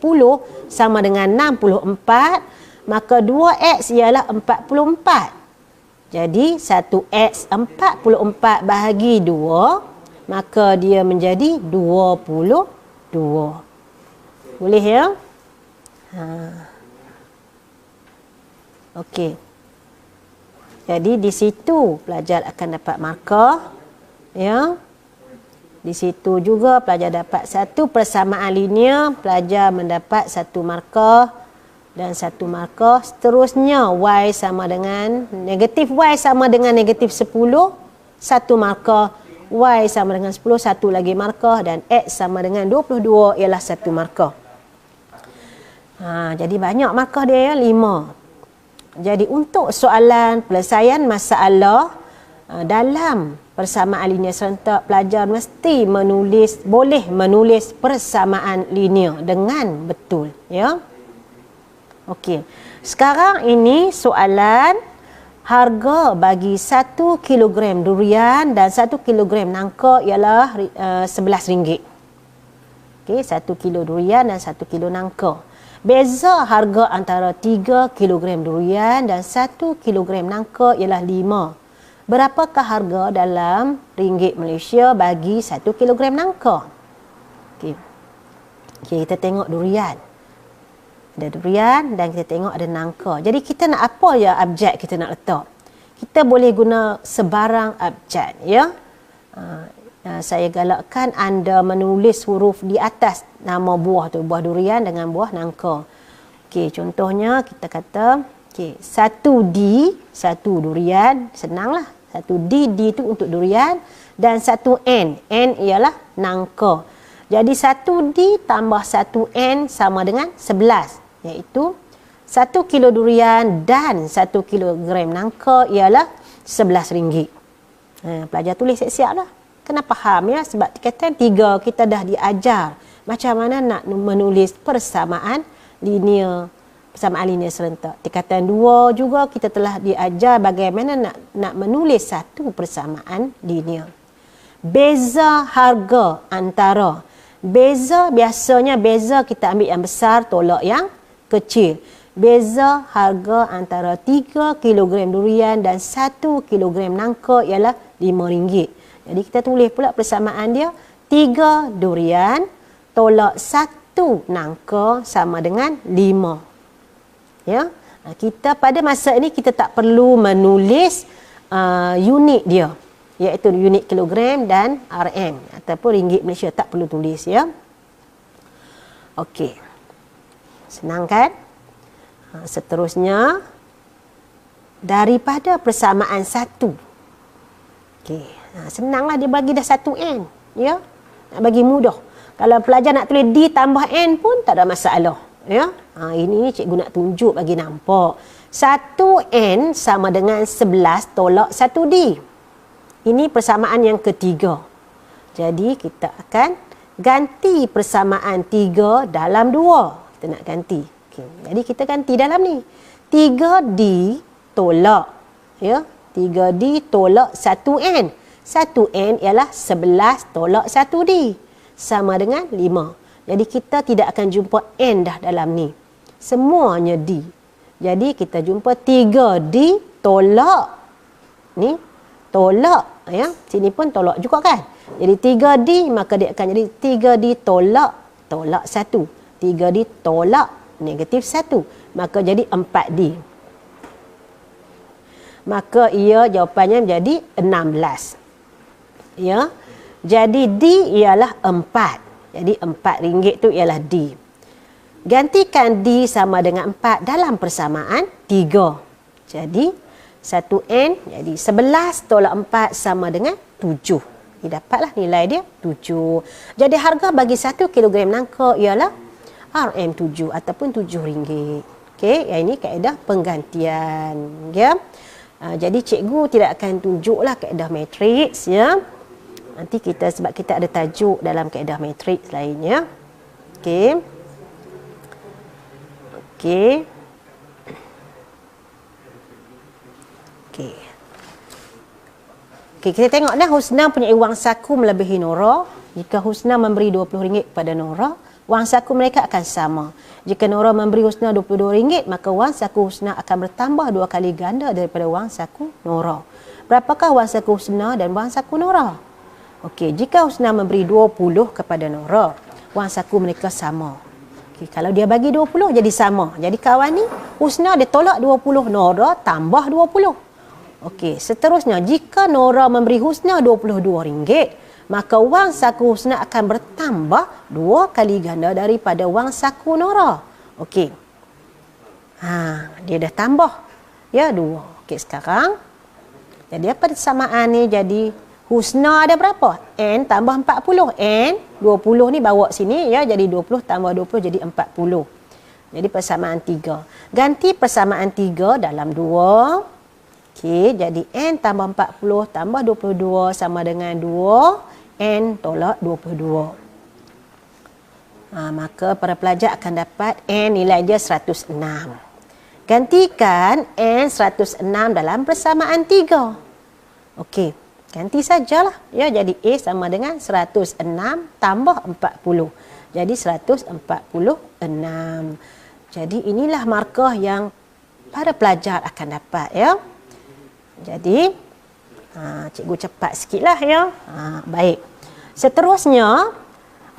sama dengan 64. Maka 2x ialah 44. Jadi 1x 44 bahagi 2, maka dia menjadi 22. Boleh ya? Okey. Jadi di situ pelajar akan dapat markah, ya. Di situ juga pelajar dapat satu persamaan linear, pelajar mendapat satu markah dan satu markah. Seterusnya y sama dengan negatif y sama dengan negatif 10, satu markah. Y sama dengan 10, satu lagi markah, dan x sama dengan 22 ialah satu markah. Jadi banyak markah dia ya, 5. Jadi untuk soalan penyelesaian masalah dalam persamaan linear serentak, pelajar mesti boleh menulis persamaan linear dengan betul, ya. Okey. Sekarang ini soalan harga bagi 1 kilogram durian dan 1 kilogram nangka ialah RM11. Okey, 1 kilo durian dan 1 kilo nangka. Beza harga antara 3 kilogram durian dan 1 kilogram nangka ialah 5. Berapakah harga dalam ringgit Malaysia bagi 1 kilogram nangka? Okey. Kita tengok durian. Ada durian dan kita tengok ada nangka. Jadi kita nak apa ya abjad kita nak letak? Kita boleh guna sebarang abjad, ya. Saya galakkan anda menulis huruf di atas nama buah tu, buah durian dengan buah nangka. Okey, contohnya kita kata, okey, 1D, 1 durian, senanglah. 1D, D tu untuk durian, dan 1N, N ialah nangka. Jadi 1D tambah 1N sama dengan 11, iaitu 1 kilo durian dan 1 kilogram nangka ialah RM11. Pelajar tulis siap-siap lah. Kena faham ya, sebab tingkatan 3 kita dah diajar macam mana nak menulis persamaan linear serentak. Tingkatan 2 juga kita telah diajar bagaimana nak menulis satu persamaan linear. Beza harga antara, biasanya beza kita ambil yang besar tolak yang kecil. Beza harga antara 3 kilogram durian dan 1 kilogram nangka ialah RM5. Jadi kita tulis pula persamaan dia, 3 durian tolak 1 nangka sama dengan 5. Ya. Kita pada masa ini kita tak perlu menulis unit dia, iaitu unit kilogram dan RM ataupun ringgit Malaysia, tak perlu tulis ya. Okey. Senang kan? Seterusnya daripada persamaan 1. Okey. Senanglah dia bagi dah 1N, ya. Nak bagi mudah. Kalau pelajar nak tulis D tambah N pun tak ada masalah, ya. Ini cikgu nak tunjuk bagi nampak. 1N sama dengan 11 tolak 1D. Ini persamaan yang ketiga. Jadi kita akan ganti persamaan 3 dalam 2. Kita nak ganti. Okay. Jadi kita ganti dalam ni. 3D tolak, ya. 3D tolak 1N. 1N ialah 11 tolak 1D. Sama dengan 5. Jadi kita tidak akan jumpa N dah dalam ni. Semuanya D. Jadi kita jumpa 3D tolak. Ni tolak. Ya. Sini pun tolak juga kan. Jadi 3D maka dia akan jadi 3D tolak 1. 3D tolak negatif 1. Maka jadi 4D. Maka ia jawapannya menjadi 16. Ya. Jadi D ialah 4. Jadi RM4 tu ialah D. Gantikan D sama dengan 4 dalam persamaan 3. Jadi 1N jadi 11 tolak 4 sama dengan 7. Dapatlah nilai dia 7. Jadi harga bagi 1 kilogram nangka ialah RM7 ataupun RM7. Okey, yang ini kaedah penggantian, ya. Jadi cikgu tidak akan tunjuklah kaedah matriks, ya. Nanti kita, sebab kita ada tajuk dalam kaedah matriks lainnya. Okey. Okey. Okey. Okey, kita tengok dah Husna punya wang saku melebihi Nora. Jika Husna memberi RM20 kepada Nora, wang saku mereka akan sama. Jika Nora memberi Husna RM22, maka wang saku Husna akan bertambah 2 kali ganda daripada wang saku Nora. Berapakah wang saku Husna dan wang saku Nora? Okey, jika Husna memberi 20 kepada Nora, wang saku mereka sama. Okey, kalau dia bagi 20 jadi sama. Jadi kawan ni, Husna dia tolak 20, Nora tambah 20. Okey, seterusnya jika Nora memberi Husna RM22, maka wang saku Husna akan bertambah 2 kali ganda daripada wang saku Nora. Okey. Dia dah tambah. Ya, 2. Okey, sekarang jadi apa persamaan ni? Jadi Husna ada berapa? N tambah 40. N 20 ni bawa sini ya, jadi 20 tambah 20 jadi 40. Jadi persamaan 3. Ganti persamaan 3 dalam 2. Okey, jadi N tambah 40 tambah 22 sama dengan 2 N tolak 22. Maka para pelajar akan dapat N nilai dia 106. Gantikan N 106 dalam persamaan 3. Okey, ganti sajalah. Ya, jadi A sama dengan 106 tambah 40. Jadi 146. Jadi inilah markah yang para pelajar akan dapat ya. Jadi cikgu cepat sikitlah ya. Baik. Seterusnya,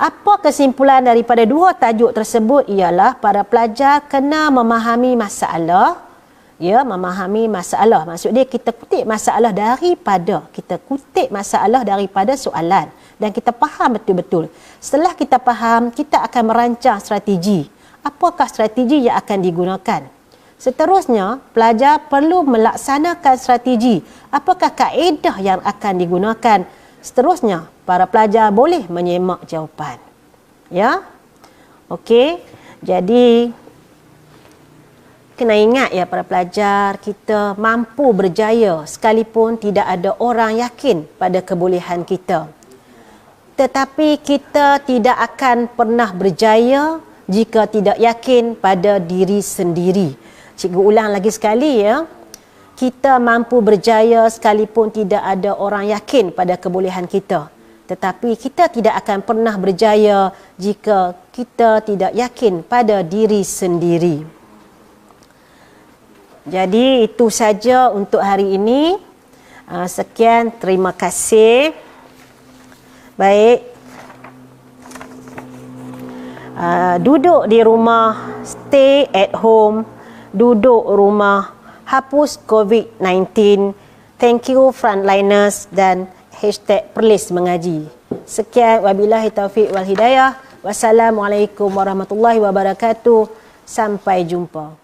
apa kesimpulan daripada 2 tajuk tersebut ialah para pelajar kena memahami masalah. Ya, memahami masalah. Maksud dia kita kutip masalah daripada soalan dan kita faham betul-betul. Setelah kita faham, kita akan merancang strategi. Apakah strategi yang akan digunakan? Seterusnya, pelajar perlu melaksanakan strategi. Apakah kaedah yang akan digunakan? Seterusnya, para pelajar boleh menyemak jawapan. Ya? Okey. Jadi, kena ingat ya para pelajar, kita mampu berjaya sekalipun tidak ada orang yakin pada kebolehan kita. Tetapi kita tidak akan pernah berjaya jika tidak yakin pada diri sendiri. Cikgu ulang lagi sekali ya. Kita mampu berjaya sekalipun tidak ada orang yakin pada kebolehan kita. Tetapi kita tidak akan pernah berjaya jika kita tidak yakin pada diri sendiri. Jadi itu saja untuk hari ini. Sekian, terima kasih. Baik. Duduk di rumah, stay at home. Duduk rumah, hapus COVID-19. Thank you frontliners dan #Perlis Mengaji. Sekian, wabillahi taufiq wal hidayah. Wassalamualaikum warahmatullahi wabarakatuh. Sampai jumpa.